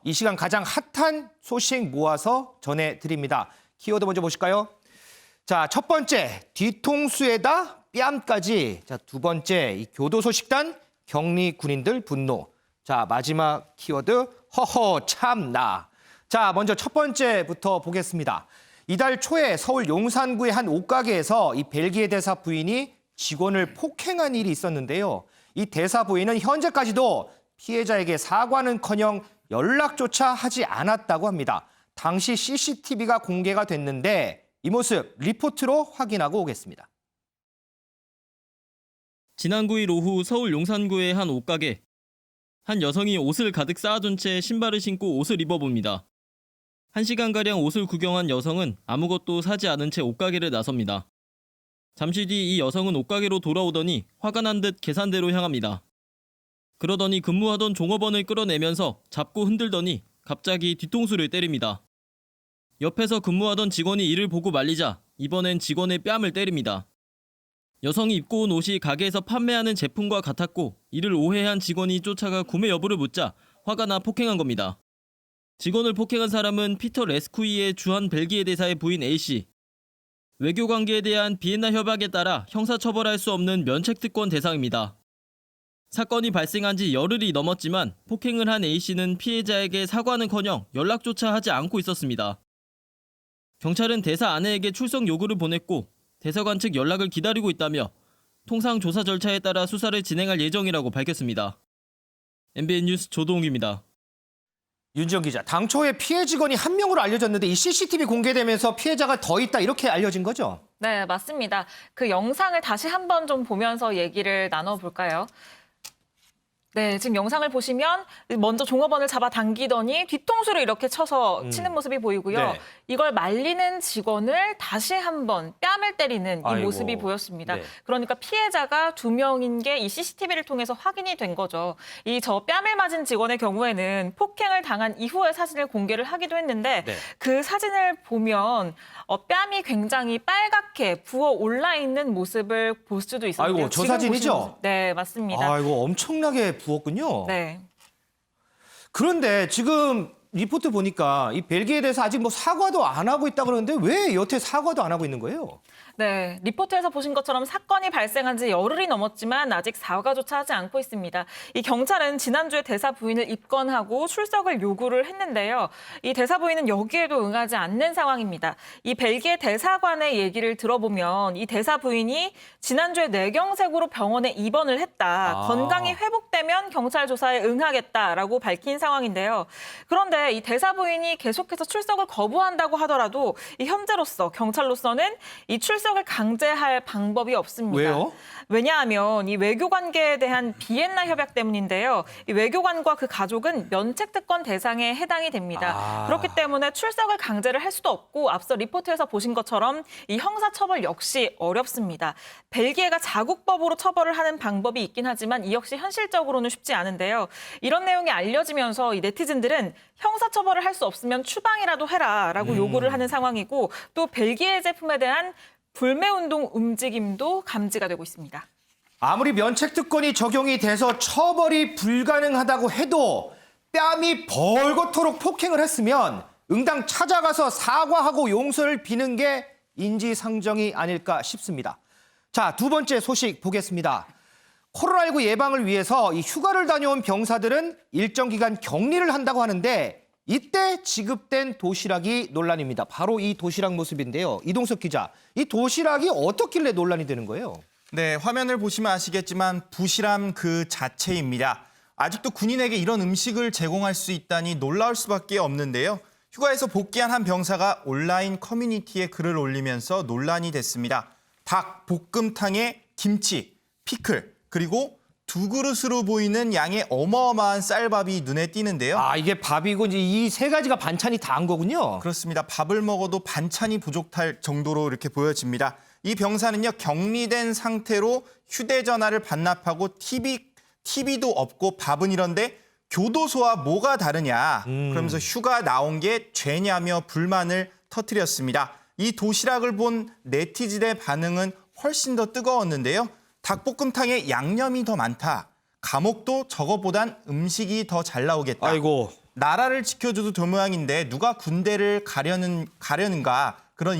이 시간 가장 핫한 소식 모아서 전해드립니다. 키워드 먼저 보실까요? 자, 첫 번째, 뒤통수에다 뺨까지. 자, 두 번째, 이 교도소 식단, 격리 군인들 분노. 자, 마지막 키워드, 허허 참나. 자, 먼저 첫 번째부터 보겠습니다. 이달 초에 서울 용산구의 한 옷가게에서 이 벨기에 대사 부인이 직원을 폭행한 일이 있었는데요. 이 대사 부인은 현재까지도 피해자에게 사과는커녕 연락조차 하지 않았다고 합니다. 당시 CCTV가 공개가 됐는데 이 모습 리포트로 확인하고 오겠습니다. 지난 9일 오후 서울 용산구의 한 옷가게. 한 여성이 옷을 가득 쌓아둔 채 신발을 신고 옷을 입어봅니다. 1시간가량 옷을 구경한 여성은 아무것도 사지 않은 채 옷가게를 나섭니다. 잠시 뒤 이 여성은 옷가게로 돌아오더니 화가 난 듯 계산대로 향합니다. 그러더니 근무하던 종업원을 끌어내면서 잡고 흔들더니 갑자기 뒤통수를 때립니다. 옆에서 근무하던 직원이 이를 보고 말리자 이번엔 직원의 뺨을 때립니다. 여성이 입고 온 옷이 가게에서 판매하는 제품과 같았고 이를 오해한 직원이 쫓아가 구매 여부를 묻자 화가 나 폭행한 겁니다. 직원을 폭행한 사람은 피터 레스쿠이의 주한 벨기에 대사의 부인 A씨. 외교 관계에 대한 비엔나 협약에 따라 형사처벌할 수 없는 면책특권 대상입니다. 사건이 발생한 지 열흘이 넘었지만 폭행을 한 A씨는 피해자에게 사과는커녕 연락조차 하지 않고 있었습니다. 경찰은 대사 아내에게 출석 요구를 보냈고 대사관 측 연락을 기다리고 있다며 통상 조사 절차에 따라 수사를 진행할 예정이라고 밝혔습니다. MBN 뉴스 조동욱입니다. 윤지영 기자, 당초에 피해 직원이 한 명으로 알려졌는데 이 CCTV 공개되면서 피해자가 더 있다 이렇게 알려진 거죠? 네, 맞습니다. 그 영상을 다시 한번 좀 보면서 얘기를 나눠볼까요? 네, 지금 영상을 보시면 먼저 종업원을 잡아당기더니 뒤통수를 이렇게 쳐서 치는 모습이 보이고요. 네. 이걸 말리는 직원을 다시 한번 뺨을 때리는 이 아이고. 모습이 보였습니다. 네. 그러니까 피해자가 2명인 게 이 CCTV를 통해서 확인이 된 거죠. 이 저 뺨을 맞은 직원의 경우에는 폭행을 당한 이후의 사진을 공개를 하기도 했는데 네. 그 사진을 보면 뺨이 굉장히 빨갛게 부어 올라 있는 모습을 볼 수도 있었는데요. 아이고, 저 지금 사진이죠? 보시는 모습. 네, 맞습니다. 아이고, 엄청나게 부었군요. 네. 그런데 지금 리포트 보니까 이 벨기에 대해서 아직 뭐 사과도 안 하고 있다 그러는데 왜 여태 사과도 안 하고 있는 거예요? 네, 리포트에서 보신 것처럼 사건이 발생한 지 열흘이 넘었지만 아직 사과조차 하지 않고 있습니다. 이 경찰은 지난주에 대사 부인을 입건하고 출석을 요구를 했는데요. 이 대사 부인은 여기에도 응하지 않는 상황입니다. 이 벨기에 대사관의 얘기를 들어보면 이 대사 부인이 지난주에 뇌경색으로 병원에 입원을 했다. 건강이 회복되면 경찰 조사에 응하겠다라고 밝힌 상황인데요. 그런데 이 대사 부인이 계속해서 출석을 거부한다고 하더라도 이 현재로서 경찰로서는 이 출석을 강제할 방법이 없습니다. 왜요? 왜냐하면 이 외교 관계에 대한 비엔나 협약 때문인데요. 이 외교관과 그 가족은 면책특권 대상에 해당이 됩니다. 그렇기 때문에 출석을 강제를 할 수도 없고 앞서 리포트에서 보신 것처럼 이 형사처벌 역시 어렵습니다. 벨기에가 자국법으로 처벌을 하는 방법이 있긴 하지만 이 역시 현실적으로는 쉽지 않은데요. 이런 내용이 알려지면서 이 네티즌들은 형사처벌을 할 수 없으면 추방이라도 해라라고 요구를 하는 상황이고 또 벨기에 제품에 대한 불매운동 움직임도 감지가 되고 있습니다. 아무리 면책특권이 적용이 돼서 처벌이 불가능하다고 해도 뺨이 벌겋도록 폭행을 했으면 응당 찾아가서 사과하고 용서를 비는 게 인지상정이 아닐까 싶습니다. 자, 두 번째 소식 보겠습니다. 코로나19 예방을 위해서 이 휴가를 다녀온 병사들은 일정 기간 격리를 한다고 하는데 이때 지급된 도시락이 논란입니다. 바로 이 도시락 모습인데요. 이동석 기자, 이 도시락이 어떻길래 논란이 되는 거예요? 네, 화면을 보시면 아시겠지만 부실함 그 자체입니다. 아직도 군인에게 이런 음식을 제공할 수 있다니 놀라울 수밖에 없는데요. 휴가에서 복귀한 한 병사가 온라인 커뮤니티에 글을 올리면서 논란이 됐습니다. 닭 볶음탕에 김치, 피클, 그리고 두 그릇으로 보이는 양의 어마어마한 쌀밥이 눈에 띄는데요. 이게 밥이고 이제 이 세 가지가 반찬이 다인 거군요. 그렇습니다. 밥을 먹어도 반찬이 부족할 정도로 이렇게 보여집니다. 이 병사는요, 격리된 상태로 휴대전화를 반납하고 TV도 없고 밥은 이런데 교도소와 뭐가 다르냐. 그러면서 휴가 나온 게 죄냐며 불만을 터뜨렸습니다. 이 도시락을 본 네티즌의 반응은 훨씬 더 뜨거웠는데요. 닭볶음탕에 양념이 더 많다. 감옥도 저거보단 음식이 더 잘 나오겠다. 아이고. 나라를 지켜줘도 될 모양인데 누가 군대를 가려는가 그런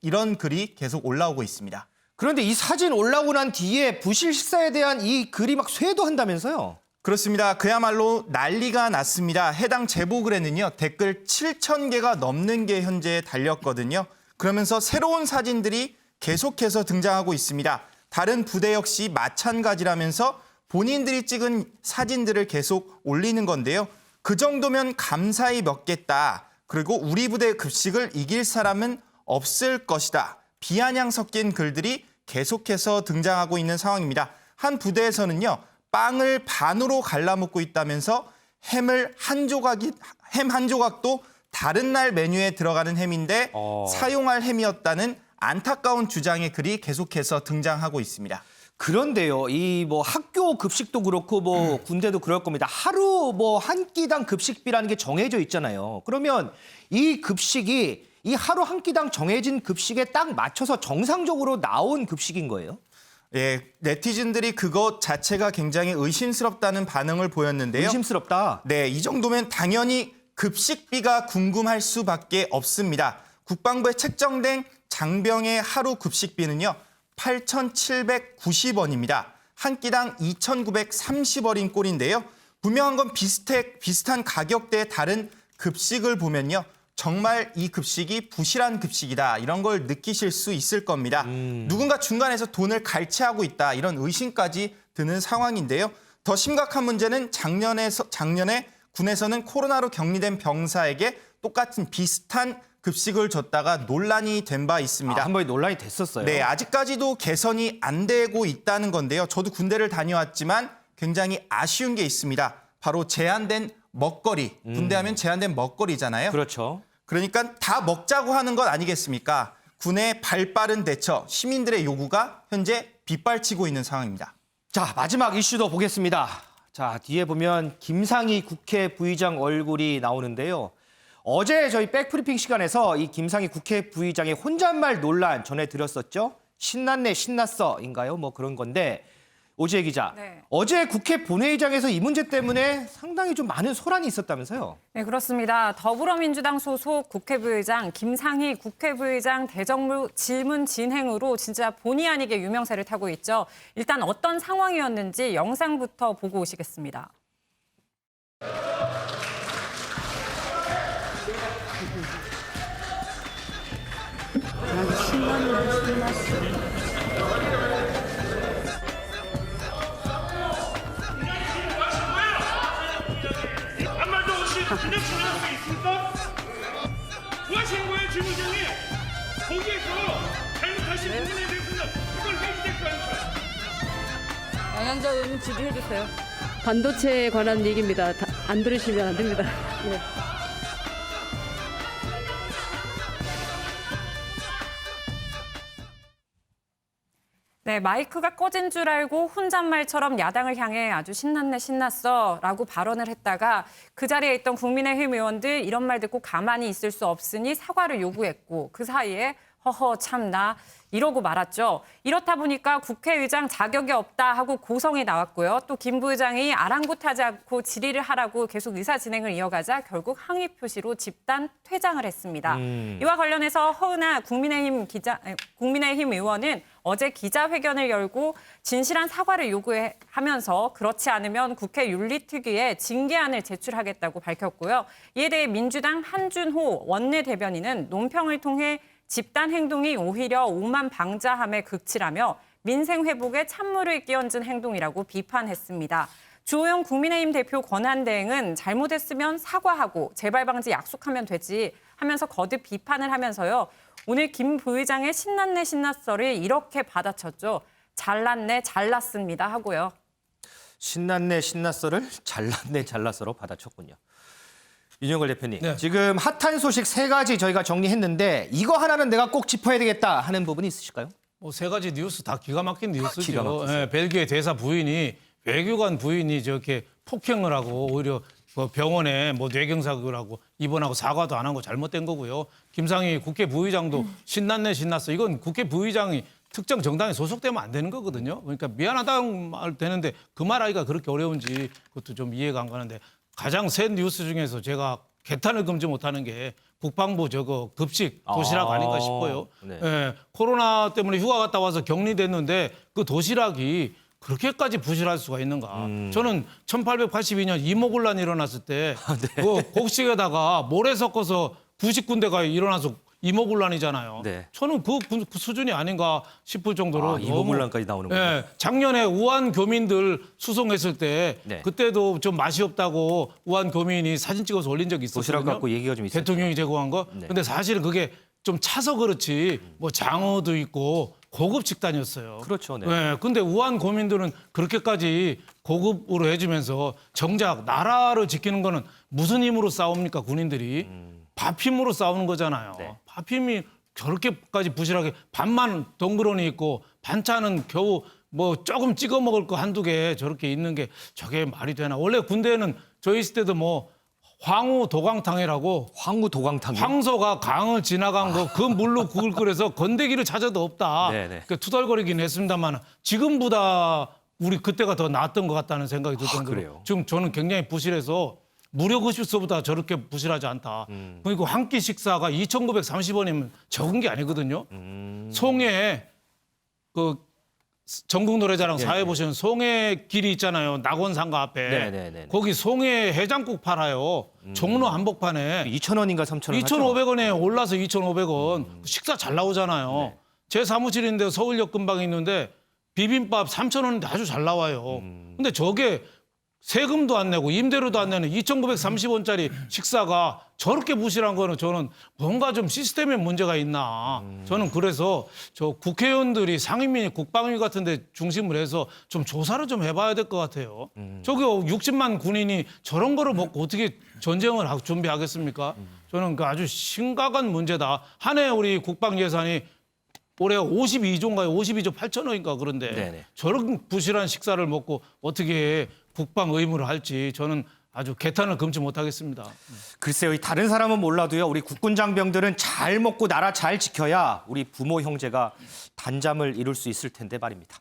이런 글이 계속 올라오고 있습니다. 그런데 이 사진 올라오고 난 뒤에 부실 식사에 대한 이 글이 막 쇄도한다면서요? 그렇습니다. 그야말로 난리가 났습니다. 해당 제보글에는요, 댓글 7,000개가 넘는 게 현재 달렸거든요. 그러면서 새로운 사진들이 계속해서 등장하고 있습니다. 다른 부대 역시 마찬가지라면서 본인들이 찍은 사진들을 계속 올리는 건데요. 그 정도면 감사히 먹겠다. 그리고 우리 부대 급식을 이길 사람은 없을 것이다. 비아냥 섞인 글들이 계속해서 등장하고 있는 상황입니다. 한 부대에서는요, 빵을 반으로 갈라먹고 있다면서 햄 한 조각도 다른 날 메뉴에 들어가는 햄인데 사용할 햄이었다는 안타까운 주장의 글이 계속해서 등장하고 있습니다. 그런데요, 이 뭐 학교 급식도 그렇고 뭐 군대도 그럴 겁니다. 하루 뭐 한 끼당 급식비라는 게 정해져 있잖아요. 그러면 이 급식이 이 하루 한 끼당 정해진 급식에 딱 맞춰서 정상적으로 나온 급식인 거예요? 예, 네티즌들이 그것 자체가 굉장히 의심스럽다는 반응을 보였는데요. 의심스럽다. 네, 이 정도면 당연히 급식비가 궁금할 수밖에 없습니다. 국방부에 책정된 장병의 하루 급식비는요, 8,790원입니다. 한 끼당 2,930원인 꼴인데요. 분명한 건 비슷한 가격대의 다른 급식을 보면요, 정말 이 급식이 부실한 급식이다. 이런 걸 느끼실 수 있을 겁니다. 누군가 중간에서 돈을 갈취하고 있다. 이런 의심까지 드는 상황인데요. 더 심각한 문제는 작년에 군에서는 코로나로 격리된 병사에게 똑같은 비슷한 급식을 줬다가 논란이 된 바 있습니다. 한 번에 논란이 됐었어요. 네, 아직까지도 개선이 안 되고 있다는 건데요. 저도 군대를 다녀왔지만 굉장히 아쉬운 게 있습니다. 바로 제한된 먹거리. 군대하면 제한된 먹거리잖아요. 그렇죠. 그러니까 다 먹자고 하는 것 아니겠습니까? 군의 발빠른 대처, 시민들의 요구가 현재 빗발치고 있는 상황입니다. 자, 마지막 이슈도 보겠습니다. 자, 뒤에 보면 김상희 국회 부의장 얼굴이 나오는데요. 어제 저희 백브리핑 시간에서 이 김상희 국회 부의장의 혼잣말 논란 전해드렸었죠. 신났네, 신났어인가요? 뭐 그런 건데 오지혜 기자, 네. 어제 국회 본회의장에서 이 문제 때문에 상당히 좀 많은 소란이 있었다면서요? 네, 그렇습니다. 더불어민주당 소속 국회부의장 김상희 국회부의장 대정부 질문 진행으로 진짜 본의 아니게 유명세를 타고 있죠. 일단 어떤 상황이었는지 영상부터 보고 오시겠습니다. 한 말도 없이 그냥 지나갈 수 있습니까? 구하신 거예요, 주무장님. 거기에서 잘못하신 부분에 대해서는 그걸 해주실 거 아닙니까? 양양자 의원님 질의해 주세요. 반도체에 관한 얘기입니다. 안 들으시면 안 됩니다. 네. 네, 마이크가 꺼진 줄 알고 혼잣말처럼 야당을 향해 아주 신났네, 신났어 라고 발언을 했다가 그 자리에 있던 국민의힘 의원들 이런 말 듣고 가만히 있을 수 없으니 사과를 요구했고 그 사이에 허허 참나 이러고 말았죠. 이렇다 보니까 국회의장 자격이 없다 하고 고성이 나왔고요. 또 김 부의장이 아랑곳하지 않고 질의를 하라고 계속 의사 진행을 이어가자 결국 항의 표시로 집단 퇴장을 했습니다. 이와 관련해서 허은하 국민의힘 의원은 어제 기자회견을 열고 진실한 사과를 요구하면서 그렇지 않으면 국회 윤리특위에 징계안을 제출하겠다고 밝혔고요. 이에 대해 민주당 한준호 원내대변인은 논평을 통해 집단 행동이 오히려 오만 방자함에 극치라며 민생 회복에 찬물을 끼얹은 행동이라고 비판했습니다. 주호영 국민의힘 대표 권한대행은 잘못했으면 사과하고 재발 방지 약속하면 되지 하면서 거듭 비판을 하면서요. 오늘 김 부의장의 신났네 신났어를 이렇게 받아쳤죠. 잘났네 잘났습니다 하고요. 신났네, 신났어를 잘났네, 잘났어로 받아쳤군요. 윤영걸 대표님, 네. 지금 핫한 소식 3가지 저희가 정리했는데 이거 하나는 내가 꼭 짚어야 되겠다 하는 부분이 있으실까요? 뭐 세 가지 뉴스 다 기가 막힌 기가 뉴스죠. 막혔어요. 예, 벨기에 대사 부인이 외교관 부인이 저렇게 폭행을 하고 오히려 뭐 병원에 뭐 뇌경색을 하고 입원하고 사과도 안 한 거 잘못된 거고요. 김상희 국회 부의장도 신났네 신났어. 이건 국회 부의장이 특정 정당에 소속되면 안 되는 거거든요. 그러니까 미안하다는 말 되는데 그 말하기가 그렇게 어려운지 그것도 좀 이해가 안 가는데 가장 센 뉴스 중에서 제가 개탄을 금지 못하는 게 국방부 저거 급식 도시락 아닌가 싶어요. 네. 예, 코로나 때문에 휴가 갔다 와서 격리됐는데 그 도시락이 그렇게까지 부실할 수가 있는가. 저는 1882년 이모군란이 일어났을 때 그 곡식에다가 모래 섞어서 90군데가 일어나서 이모군란이잖아요. 네. 저는 그 수준이 아닌가 싶을 정도로 너무 이모군란까지 나오는군요. 예, 작년에 우한 교민들 수송했을 때 네. 그때도 좀 맛이 없다고 우한 교민이 사진 찍어서 올린 적이 있었거든요. 도시락 갖고 얘기가 좀 있었죠. 대통령이 제공한 거. 네. 근데 사실은 그게 좀 차서 그렇지 뭐 장어도 있고 고급 식단이었어요. 그렇죠. 네. 네, 근데 우한 고민들은 그렇게까지 고급으로 해주면서 정작 나라를 지키는 거는 무슨 힘으로 싸웁니까 군인들이? 밥 힘으로 싸우는 거잖아요. 네. 밥 힘이 저렇게까지 부실하게 밥만 덩그러니 있고 반찬은 겨우 뭐 조금 찍어 먹을 거 한두 개 저렇게 있는 게 저게 말이 되나? 원래 군대에는 저희 있을 때도 뭐 황후 도강탕이라고 황후 도광탕이요? 황소가 강을 지나간 거 그 물로 국을 끓여서 건더기를 찾아도 없다. 네네. 그러니까 투덜거리긴 했습니다만 지금보다 우리 그때가 더 나았던 것 같다는 생각이 들 정도로 그래요? 지금 저는 굉장히 부실해서 무료급식소보다 저렇게 부실하지 않다. 그리고 한 끼 식사가 2,930원이면 적은 게 아니거든요. 송해 그 전국 노래자랑 사회 보시면 송해 길이 있잖아요. 낙원상가 앞에. 네네네. 거기 송해 해장국 팔아요. 종로 한복판에. 2,000원인가 3,000원 2,500원에 올라서 2,500원. 식사 잘 나오잖아요. 제 사무실인데 서울역 근방에 있는데 비빔밥 3,000원인데 아주 잘 나와요. 근데 저게 세금도 안 내고 임대료도 안 내는 2,930원짜리 식사가 저렇게 부실한 거는 저는 뭔가 좀 시스템에 문제가 있나. 저는 그래서 저 국회의원들이 상임위 국방위 같은 데 중심으로 해서 좀 조사를 좀 해봐야 될 것 같아요. 저기 60만 군인이 저런 거를 먹고 어떻게 전쟁을 준비하겠습니까? 저는 그 아주 심각한 문제다. 한 해 우리 국방 예산이 올해 52조인가요? 52조 8천억인가 그런데 네네. 저런 부실한 식사를 먹고 어떻게 국방 의무를 할지 저는 아주 개탄을 금치 못하겠습니다. 글쎄요, 이 다른 사람은 몰라도요, 우리 국군 장병들은 잘 먹고 나라 잘 지켜야 우리 부모 형제가 단잠을 이룰 수 있을 텐데 말입니다.